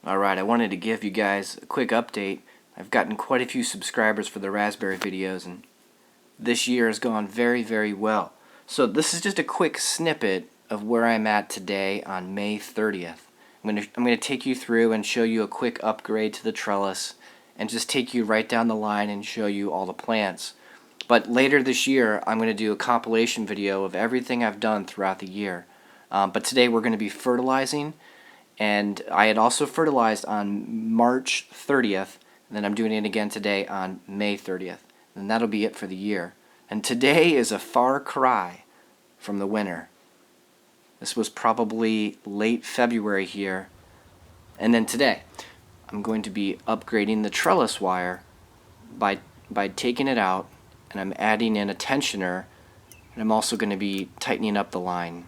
Alright, I wanted to give you guys a quick update. I've gotten quite a few subscribers for the raspberry videos, and this year has gone very, very well. So this is just a quick snippet of where I'm at today on May 30th. I'm going to take you through and show you a quick upgrade to the trellis and just take you right down the line and show you all the plants. But later this year, I'm going to do a compilation video of everything I've done throughout the year. But today we're going to be fertilizing, and I had also fertilized on March 30th, and then I'm doing it again today on May 30th. And that'll be it for the year. And today is a far cry from the winter. This was probably late February here. And then today, I'm going to be upgrading the trellis wire by taking it out, and I'm adding in a tensioner, and I'm also going to be tightening up the line,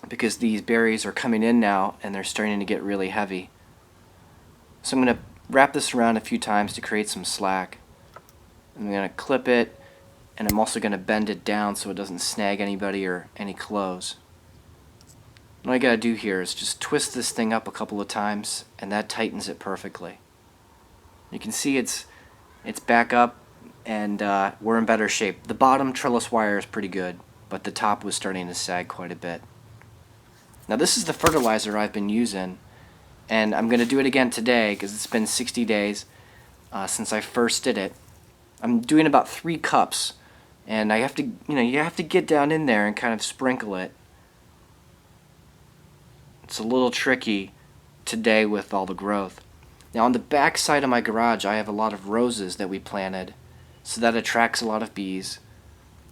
because these berries are coming in now and they're starting to get really heavy. So I'm going to wrap this around a few times to create some slack. I'm going to clip it, and I'm also going to bend it down so it doesn't snag anybody or any clothes. All I got to do here is just twist this thing up a couple of times, and that tightens it perfectly. You can see it's back up, and we're in better shape. The bottom trellis wire is pretty good, but the top was starting to sag quite a bit. Now this is the fertilizer I've been using, and I'm going to do it again today because it's been 60 days since I first did it. I'm doing about 3 cups, and I have to, you have to get down in there and kind of sprinkle it. It's a little tricky today with all the growth. Now on the back side of my garage, I have a lot of roses that we planted, so that attracts a lot of bees.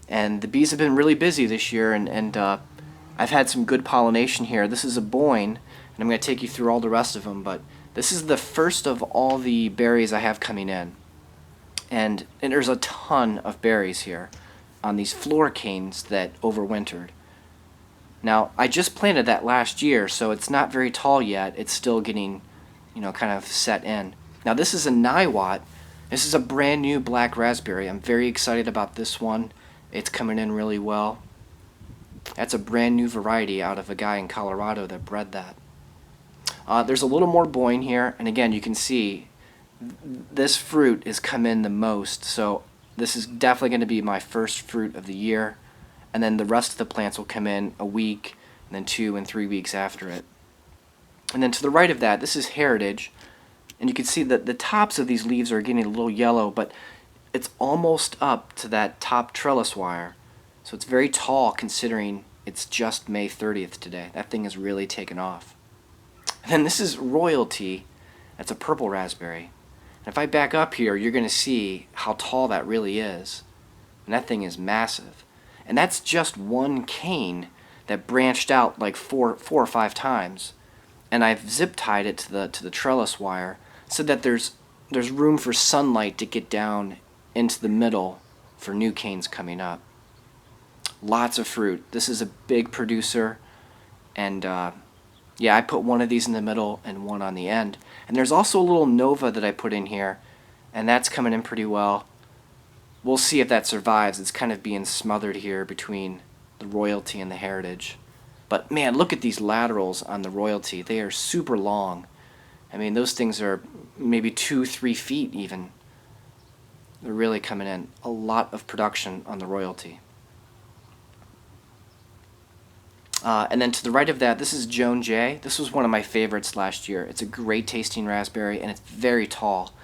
And the bees have been really busy this year, and I've had some good pollination here. This is a boyne, and I'm going to take you through all the rest of them, but this is the first of all the berries I have coming in. And there's a ton of berries here on these floor canes that overwintered. Now, I just planted that last year, so it's not very tall yet. It's still getting, kind of set in. Now, this is a Niwot. This is a brand new black raspberry. I'm very excited about this one. It's coming in really well. That's a brand new variety out of a guy in Colorado that bred that. There's a little more boyne here, and again, you can see this fruit has come in the most, so this is definitely going to be my first fruit of the year. And then the rest of the plants will come in a week, and then 2 and 3 weeks after it. And then to the right of that, this is heritage, and you can see that the tops of these leaves are getting a little yellow, but it's almost up to that top trellis wire. So it's very tall considering it's just May 30th today. That thing has really taken off. And then this is royalty. That's a purple raspberry. And if I back up here, you're going to see how tall that really is. And that thing is massive. And that's just one cane that branched out like four or 5 times. And I've zip tied it to the trellis wire so that there's room for sunlight to get down into the middle for new canes coming up. Lots of fruit. This is a big producer, and yeah, I put one of these in the middle and one on the end. And there's also a little Nova that I put in here, and that's coming in pretty well. We'll see if that survives. It's kind of being smothered here between the royalty and the heritage. But man, look at these laterals on the royalty. They are super long. I mean, those things are maybe 2-3 feet even. They're really coming in. A lot of production on the royalty. And then to the right of that, this is Joan J. This was one of my favorites last year. It's a great tasting raspberry, and it's very tall.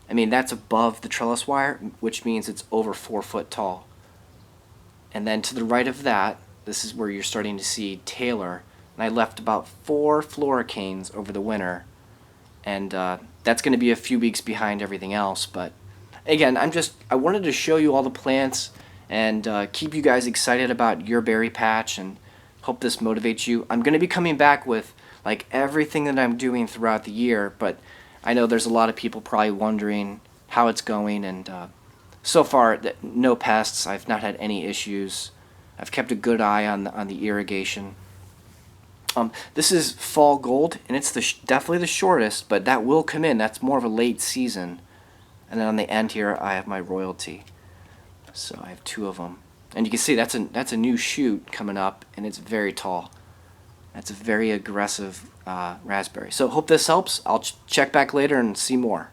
I mean, that's above the trellis wire, which means it's over 4 foot tall. And then to the right of that, this is where you're starting to see Taylor. And I left about 4 floricanes over the winter. And that's going to be a few weeks behind everything else. But again, I wanted to show you all the plants and keep you guys excited about your berry patch, and hope this motivates you. I'm going to be coming back with like everything that I'm doing throughout the year, but I know there's a lot of people probably wondering how it's going, and so far, no pests. I've not had any issues. I've kept a good eye on the irrigation. This is Fall Gold, and it's definitely the shortest, but that will come in. That's more of a late season. And then on the end here, I have my royalty. So I have 2 of them. And you can see that's a new shoot coming up, and it's very tall. That's a very aggressive raspberry. So hope this helps. I'll check back later and see more.